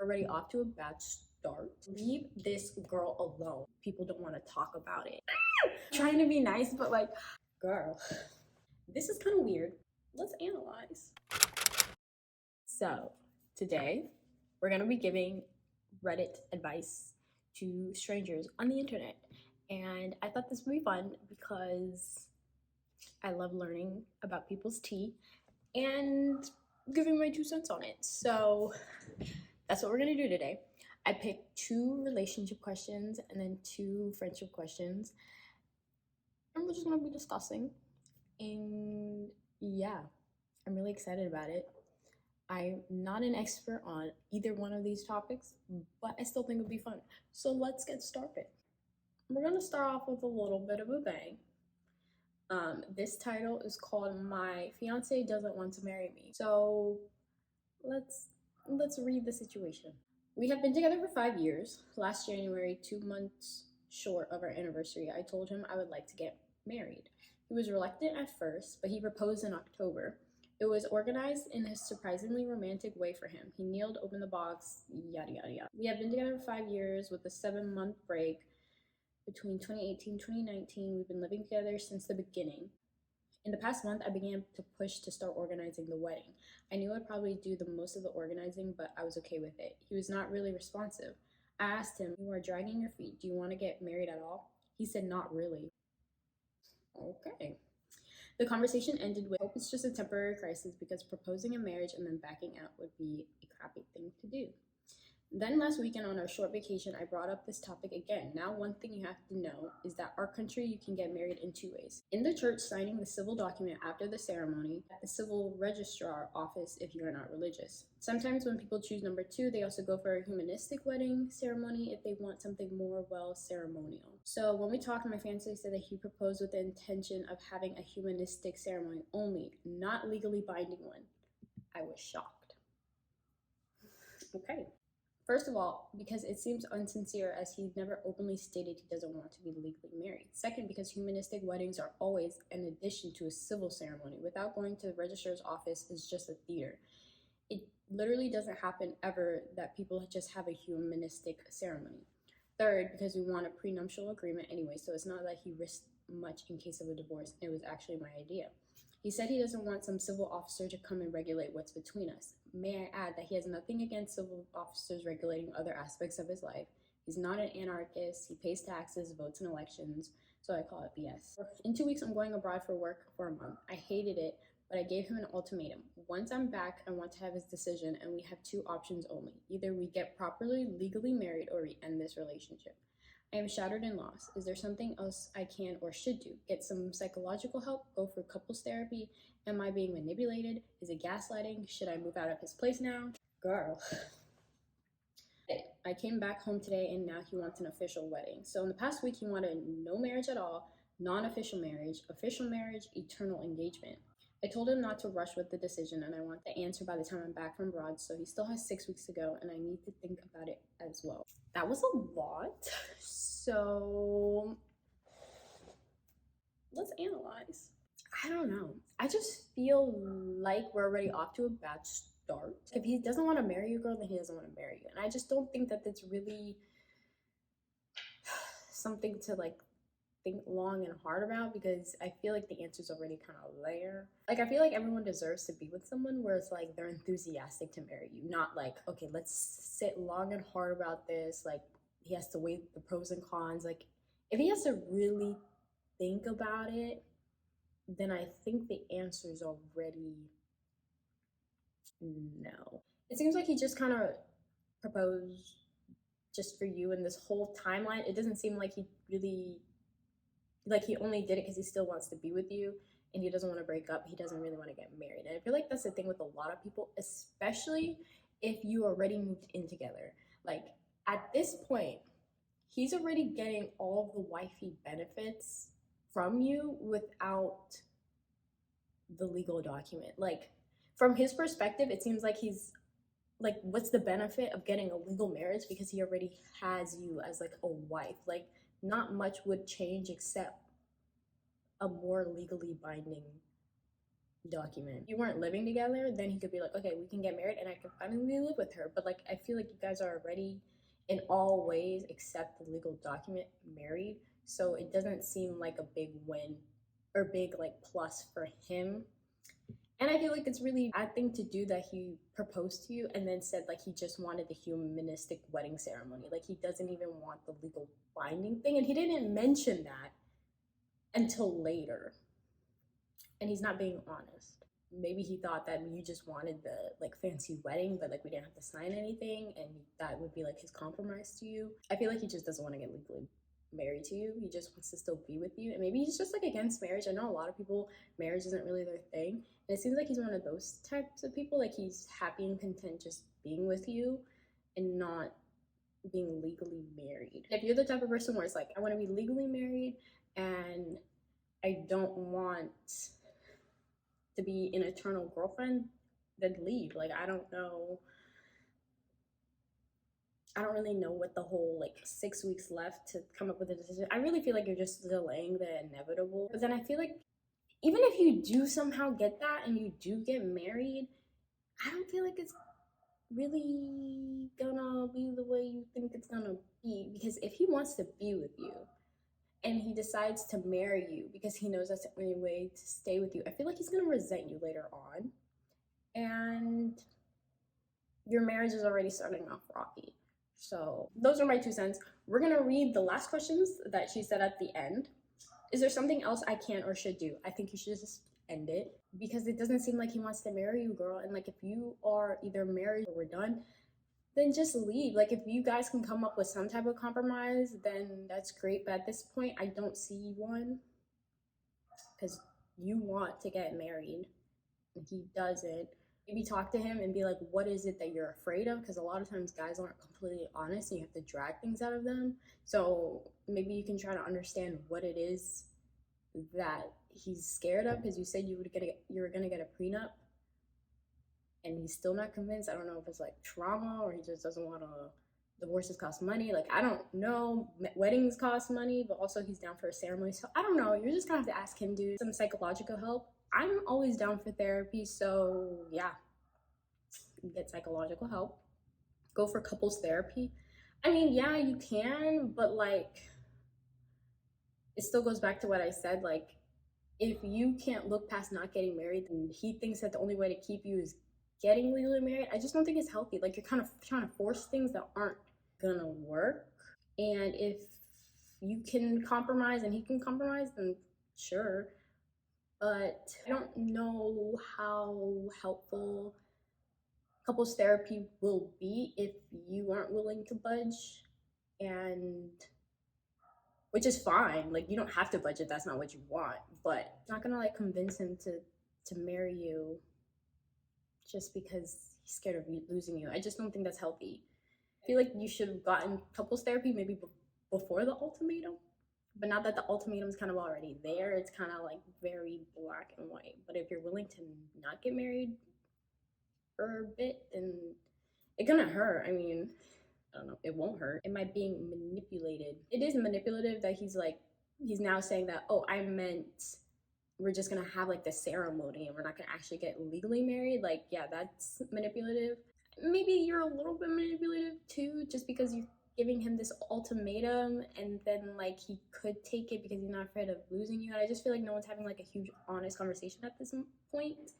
already off to a bad start. Leave this girl alone. People don't want to talk about it. Trying to be nice, but like, girl, this is kind of weird. Let's analyze. So today we're gonna be giving Reddit advice to strangers on the internet. And I thought this would be fun because I love learning about people's tea and giving my 2 cents on it. So that's what we're gonna do today. I picked 2 relationship questions and then 2 friendship questions. And we're just gonna be discussing. And yeah, I'm really excited about it. I'm not an expert on either one of these topics, but I still think it would be fun. So let's get started. We're gonna start off with a little bit of a bang. This title is called "My Fiance Doesn't Want to Marry Me." So let's read the situation. We have been together for 5 years. Last January, 2 months short of our anniversary, I told him I would like to get married. He was reluctant at first, but he proposed in October. It was organized in a surprisingly romantic way for him. He kneeled, opened the box, yada yada yada. We have been together for 5 years with a 7-month break between 2018 and 2019. We've been living together since the beginning. In the past month, I began to push to start organizing the wedding. I knew I'd probably do the most of the organizing, but I was okay with it. He was not really responsive. I asked him, "You are dragging your feet. Do you want to get married at all?" He said, "Not really." Okay. The conversation ended with, "I hope it's just a temporary crisis because proposing a marriage and then backing out would be a crappy thing to do." Then last weekend on our short vacation, I brought up this topic again. Now, one thing you have to know is that our country, you can get married in 2 ways. In the church, signing the civil document after the ceremony, at the civil registrar office if you are not religious. Sometimes when people choose number 2, they also go for a humanistic wedding ceremony if they want something more, well, ceremonial. So when we talked, my fiance said that he proposed with the intention of having a humanistic ceremony only, not legally binding one. I was shocked. Okay. First of all, because it seems insincere as he never openly stated he doesn't want to be legally married. Second, because humanistic weddings are always an addition to a civil ceremony. Without going to the registrar's office is just a theater. It literally doesn't happen ever that people just have a humanistic ceremony. Third, because we want a prenuptial agreement anyway, so it's not that he risked much in case of a divorce. It was actually my idea. He said he doesn't want some civil officer to come and regulate what's between us. May I add that he has nothing against civil officers regulating other aspects of his life. He's not an anarchist. He pays taxes, votes in elections, so I call it BS. In 2 weeks, I'm going abroad for work for a month. I hated it, but I gave him an ultimatum. Once I'm back, I want to have his decision, and we have 2 options only. Either we get properly legally married or we end this relationship. I am shattered and lost. Is there something else I can or should do? Get some psychological help? Go for couples therapy? Am I being manipulated? Is it gaslighting? Should I move out of his place now? Girl. I came back home today and now he wants an official wedding. So in the past week, he wanted no marriage at all, non-official marriage, official marriage, eternal engagement. I told him not to rush with the decision and I want the answer by the time I'm back from abroad, so he still has 6 weeks to go and I need to think about it as well. That was a lot. So let's analyze. I don't know. I just feel like we're already off to a bad start. If he doesn't want to marry you, girl, then he doesn't want to marry you. And I just don't think that it's really something to like think long and hard about, because I feel like the answer's already kind of there. Like, I feel like everyone deserves to be with someone where it's like they're enthusiastic to marry you, not like, okay, let's sit long and hard about this. Like, he has to weigh the pros and cons. Like, if he has to really think about it, then I think the answer's already no. It seems like he just kind of proposed just for you, in this whole timeline, it doesn't seem like he really, like, he only did it because he still wants to be with you and he doesn't want to break up. He doesn't really want to get married. And I feel like that's the thing with a lot of people, especially if you already moved in together. Like, at this point, he's already getting all of the wifey benefits from you without the legal document. Like, from his perspective, it seems like he's like, what's the benefit of getting a legal marriage, because he already has you as like a wife? Like, not much would change except a more legally binding document. If you weren't living together, then he could be like, okay, we can get married and I can finally live with her. But like, I feel like you guys are already in all ways except the legal document married. So it doesn't seem like a big win or big like plus for him. And I feel like it's really a bad thing to do that he proposed to you and then said like he just wanted the humanistic wedding ceremony. Like he doesn't even want the legal binding thing. And he didn't mention that until later. And he's not being honest. Maybe he thought that you just wanted the like fancy wedding, but like we didn't have to sign anything, and that would be like his compromise to you. I feel like he just doesn't want to get legally married to you. He just wants to still be with you, and maybe he's just like against marriage. I know a lot of people, marriage isn't really their thing, and it seems like he's one of those types of people. Like he's happy and content just being with you, and not being legally married. If you're the type of person where it's like I want to be legally married and I don't want to be an eternal girlfriend, then leave. Like I don't know. I don't really know what the whole like 6 weeks left to come up with a decision. I really feel like you're just delaying the inevitable. But then I feel like even if you do somehow get that and you do get married, I don't feel like it's really gonna be the way you think it's gonna be. Because if he wants to be with you and he decides to marry you because he knows that's the only way to stay with you, I feel like he's gonna resent you later on. And your marriage is already starting off rocky. So those are my 2 cents. We're gonna read the last questions that she said at the end. Is there something else I can or should do? I think you should just end it because it doesn't seem like he wants to marry you, girl. And like if you are either married or we're done, then just leave. Like if you guys can come up with some type of compromise, then that's great. But at this point, I don't see one because you want to get married and he doesn't. Maybe talk to him and be like, what is it that you're afraid of? Because a lot of times guys aren't completely honest and you have to drag things out of them. So maybe you can try to understand what it is that he's scared of, because you said you were gonna get a prenup and he's still not convinced. I don't know if it's like trauma or he just doesn't want to. Divorces cost money. Like I don't know. Weddings cost money, but also he's down for a ceremony. So I don't know. You're just gonna have to ask him, dude, some psychological help. I'm always down for therapy, so yeah, get psychological help. Go for couples therapy. I mean, yeah, you can, but like it still goes back to what I said. Like if you can't look past not getting married and he thinks that the only way to keep you is getting legally married, I just don't think it's healthy. Like you're kind of trying to force things that aren't gonna work. And if you can compromise and he can compromise, then sure. But I don't know how helpful couples therapy will be if you aren't willing to budge, and which is fine. Like you don't have to budge if that's not what you want, but it's not gonna like convince him to marry you just because he's scared of losing you. I just don't think that's healthy. I feel like you should have gotten couples therapy maybe before the ultimatum, but now that the ultimatum's kind of already there, it's kind of like very black and white. But if you're willing to not get married for a bit, then it's gonna hurt. I mean, I don't know, it won't hurt. Am I being manipulated? It is manipulative that he's now saying that, oh, I meant we're just gonna have like the ceremony and we're not gonna actually get legally married. Like, yeah, that's manipulative. Maybe you're a little bit manipulative too, just because you're giving him this ultimatum and then like he could take it because he's not afraid of losing you. And I just feel like no one's having like a huge honest conversation at this point.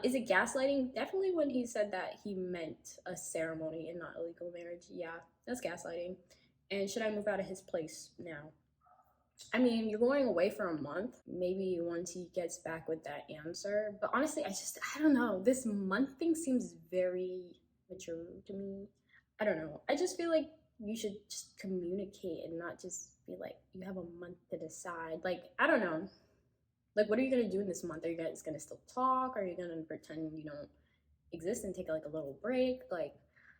Is it gaslighting? Definitely when he said that he meant a ceremony and not a legal marriage. Yeah, that's gaslighting. And should I move out of his place now? I mean, you're going away for a month. Maybe once he gets back with that answer. But honestly, I don't know. This month thing seems very mature to me. I don't know. I just feel like you should just communicate and not just be like, you have a month to decide. Like, I don't know. Like, what are you going to do in this month? Are you guys going to still talk? Are you going to pretend you don't exist and take like a little break? Like,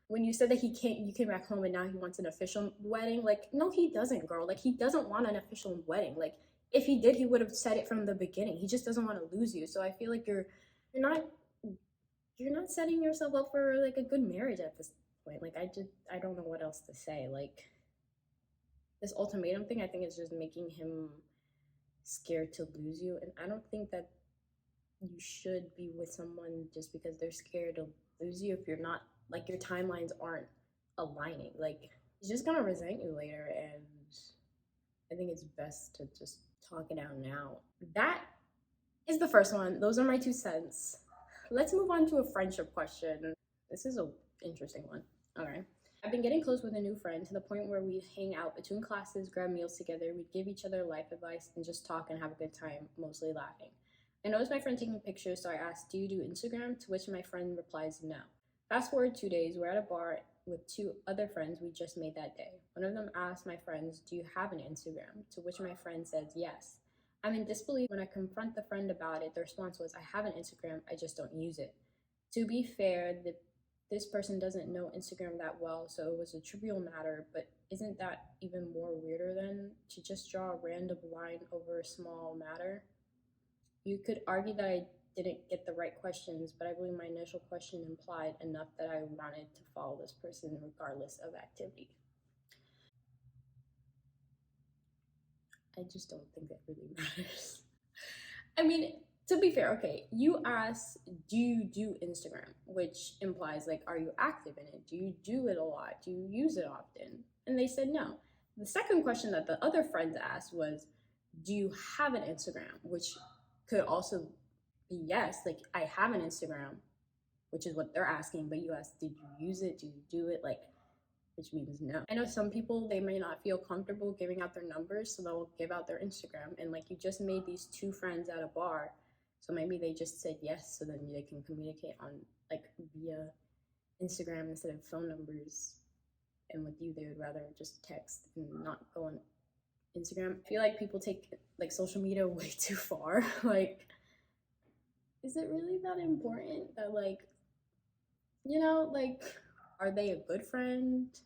when you said that you came back home and now he wants an official wedding, like, no, he doesn't, girl. Like, he doesn't want an official wedding. Like, if he did, he would have said it from the beginning. He just doesn't want to lose you. So I feel like you're not setting yourself up for like a good marriage at this point. Like, I don't know what else to say. Like, this ultimatum thing, I think is just making him scared to lose you, and I don't think that you should be with someone just because they're scared to lose you if you're not, like, your timelines aren't aligning. Like, he's just gonna resent you later, and I think it's best to just talk it out now. That is the first one. Those are my 2 cents. Let's move on to a friendship question. This is an interesting one. All right. I've been getting close with a new friend to the point where we hang out between classes, grab meals together, we give each other life advice, and just talk and have a good time, mostly laughing. I noticed my friend taking pictures, so I asked, "Do you do Instagram?" To which my friend replies, "No." Fast forward 2 days, we're at a bar with 2 other friends we just made that day. One of them asked my friends, "Do you have an Instagram?" To which my friend says, "Yes." I'm in disbelief when I confront the friend about it. The response was, "I have an Instagram, I just don't use it." To be fair, this person doesn't know Instagram that well, so it was a trivial matter, but isn't that even more weirder than to just draw a random line over a small matter? You could argue that I didn't get the right questions, but I believe my initial question implied enough that I wanted to follow this person regardless of activity. I just don't think that really matters. I mean, to be fair, okay, you ask, "Do you do Instagram?" Which implies, like, are you active in it? Do you do it a lot? Do you use it often? And they said no. The second question that the other friends asked was, "Do you have an Instagram?" Which could also be yes, like, I have an Instagram, which is what they're asking, but you ask, "Did you use it? Do you do it?" Like, which means no. I know some people, they may not feel comfortable giving out their numbers, so they'll give out their Instagram. And like, you just made these 2 friends at a bar, so maybe they just said yes, so then they can communicate on, like, via Instagram instead of phone numbers. And with you, they would rather just text and not go on Instagram. I feel like people take, like, social media way too far. Like, is it really that important that, like, like, are they a good friend?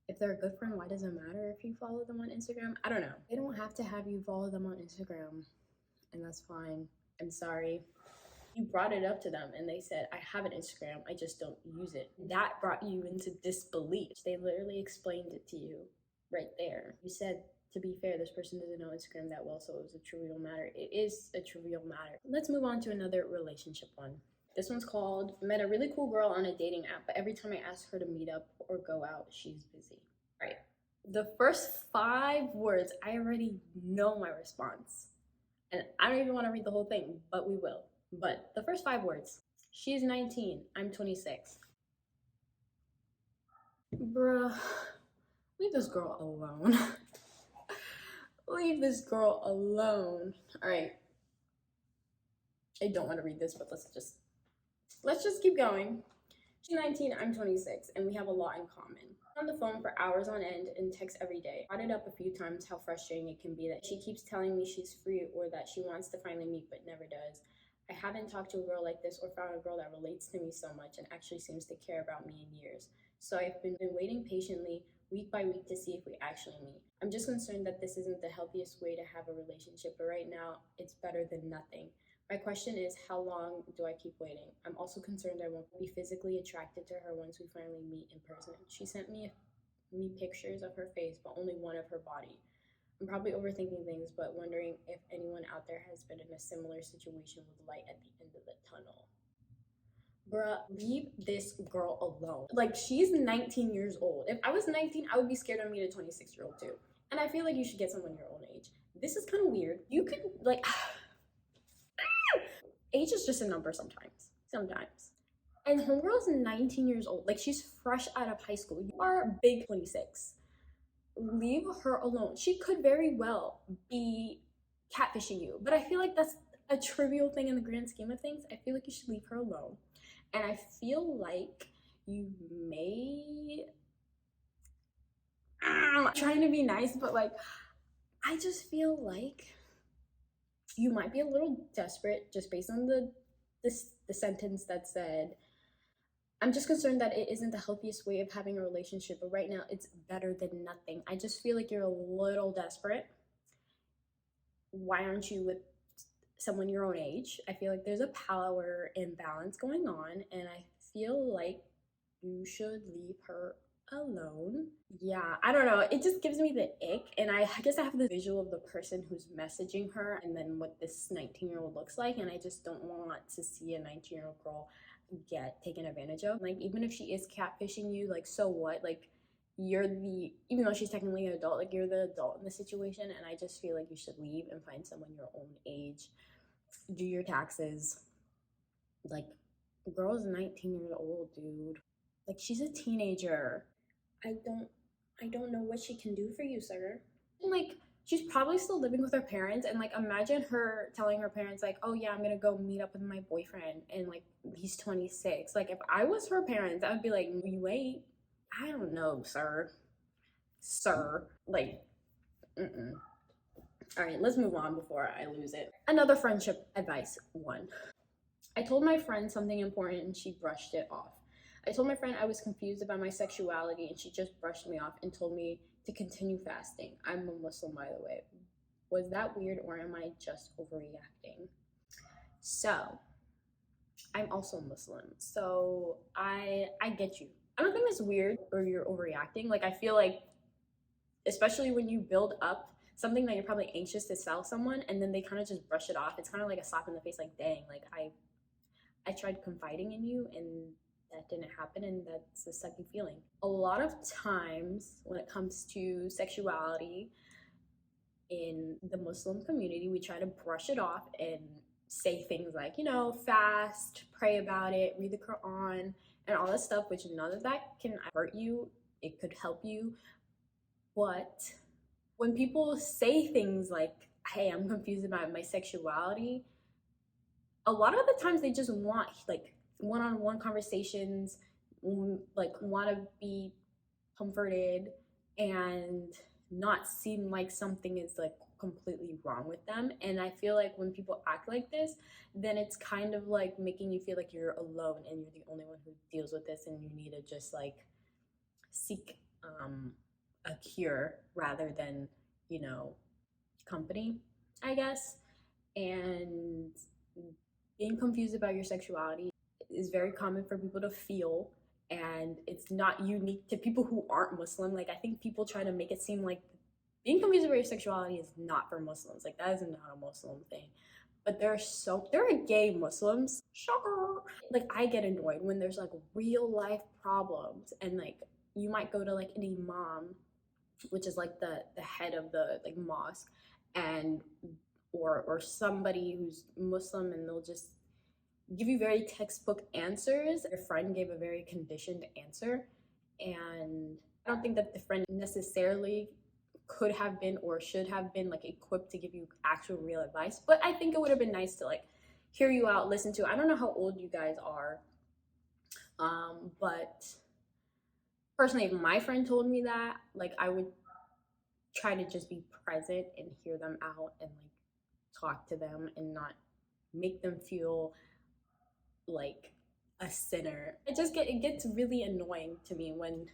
If they're a good friend, why does it matter if you follow them on Instagram? I don't know. They don't have to have you follow them on Instagram, and that's fine. I'm sorry. You brought it up to them and they said, "I have an Instagram, I just don't use it." That brought you into disbelief. They literally explained it to you right there. You said, to be fair, this person doesn't know Instagram that well, so it was a trivial matter. It is a trivial matter. Let's move on to another relationship one. This one's called, "Met a really cool girl on a dating app, but every time I ask her to meet up or go out, she's busy." All right. The first 5 words, I already know my response. And I don't even want to read the whole thing, but we will. But the first 5 words: she's 19, I'm 26. Bruh, leave this girl alone. Leave this girl alone. All right. I don't want to read this, but let's just keep going. She's 19, I'm 26, and we have a lot in common. On the phone for hours on end and text every day. Brought it up a few times how frustrating it can be that she keeps telling me she's free or that she wants to finally meet but never does. I haven't talked to a girl like this or found a girl that relates to me so much and actually seems to care about me in years. So I've been waiting patiently week by week to see if we actually meet. I'm just concerned that this isn't the healthiest way to have a relationship, but right now it's better than nothing. My question is, how long do I keep waiting? I'm also concerned I won't be physically attracted to her once we finally meet in person. She sent me pictures of her face, but only one of her body. I'm probably overthinking things, but wondering if anyone out there has been in a similar situation with light at the end of the tunnel. Bruh, leave this girl alone. Like, she's 19 years old. If I was 19, I would be scared to meet a 26-year-old too. And I feel like you should get someone your own age. This is kind of weird. You could, like, age is just a number sometimes. Sometimes. And homegirl's 19 years old. Like, she's fresh out of high school. You are big 26. Leave her alone. She could very well be catfishing you, but I feel like that's a trivial thing in the grand scheme of things. I feel like you should leave her alone. And I feel like you may, trying to be nice, but like, I just feel like you might be a little desperate just based on the sentence that said, "I'm just concerned that it isn't the healthiest way of having a relationship, but right now it's better than nothing." I just feel like you're a little desperate. Why aren't you with someone your own age? I feel like there's a power imbalance going on, and I feel like you should leave her alone. Yeah, I don't know. It just gives me the ick. And I guess I have the visual of the person who's messaging her and then what this 19-year-old looks like. And I just don't want to see a 19-year-old girl get taken advantage of. Like, even if she is catfishing you, like, so what? Like, even though she's technically an adult, like, you're the adult in the situation. And I just feel like you should leave and find someone your own age, do your taxes. Like, girl's 19 years old, dude. Like, she's a teenager. I don't I don't know what she can do for you, sir. And like, she's probably still living with her parents, and like, imagine her telling her parents like, "Oh yeah, I'm going to go meet up with my boyfriend," and like, he's 26. Like, if I was her parents, I would be like, "You wait." I don't know, sir. Sir, like, mm-mm. All right, let's move on before I lose it. Another friendship advice one. I told my friend something important and she brushed it off. I told my friend I was confused about my sexuality and she just brushed me off and told me to continue fasting. I'm a Muslim, by the way. Was that weird or am I just overreacting? So, I'm also Muslim. So, I get you. I don't think it's weird or you're overreacting. Like, I feel like, especially when you build up something that you're probably anxious to sell someone and then they kind of just brush it off, it's kind of like a slap in the face, like, dang, like, I tried confiding in you and that didn't happen, and that's a sucky feeling. A lot of times when it comes to sexuality in the Muslim community, we try to brush it off and say things like, fast, pray about it, read the Quran, and all that stuff, which none of that can hurt you. It could help you. But when people say things like, hey, I'm confused about my sexuality, a lot of the times they just want like one-on-one conversations, like want to be comforted and not seem like something is like completely wrong with them. And I feel like when people act like this, then it's kind of like making you feel like you're alone and you're the only one who deals with this and you need to just like seek a cure rather than, company, I guess. And being confused about your sexuality is very common for people to feel, and it's not unique to people who aren't Muslim. Like, I think people try to make it seem like being confused about your sexuality is not for Muslims. Like, that is not a Muslim thing. But there are gay Muslims. Shocker. Like, I get annoyed when there's like real life problems and like you might go to like an imam, which is like the head of the like mosque, and or somebody who's Muslim, and they'll just give you very textbook answers. Your friend gave a very conditioned answer, and I don't think that the friend necessarily could have been or should have been like equipped to give you actual real advice. But I think it would have been nice to like hear you out, listen to. I don't know how old you guys are, but personally, if my friend told me that, like, I would try to just be present and hear them out and like talk to them and not make them feel like a sinner. It gets really annoying to me when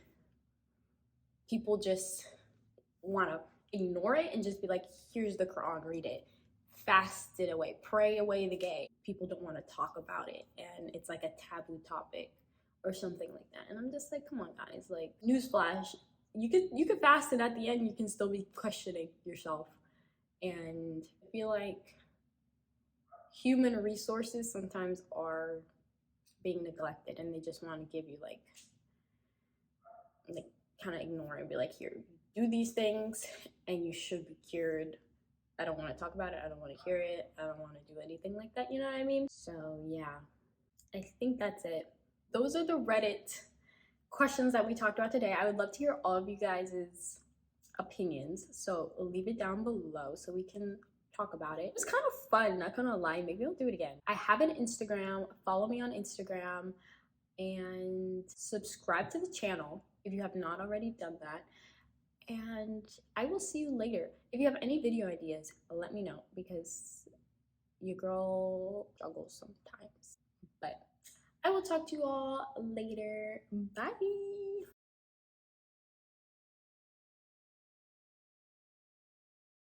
people just want to ignore it and just be like, here's the Quran, read it, fast it away, pray away the gay. People don't want to talk about it and it's like a taboo topic or something like that. And I'm just like, come on guys, like, newsflash, you could fast and at the end you can still be questioning yourself. And I feel like human resources sometimes are being neglected and they just want to give you like kind of ignore and be like, here, do these things and you should be cured. I don't want to talk about it. I don't want to hear it. I don't want to do anything like that. You know what I mean? So yeah, I think that's it. Those are the Reddit questions that we talked about today. I would love to hear all of you guys' opinions. So leave it down below so we can talk about it. It was kind of fun, not gonna lie. Maybe I'll do it again. I have an Instagram. Follow me on Instagram and subscribe to the channel if you have not already done that. And I will see you later. If you have any video ideas, let me know because your girl struggles sometimes. But I will talk to you all later. Bye.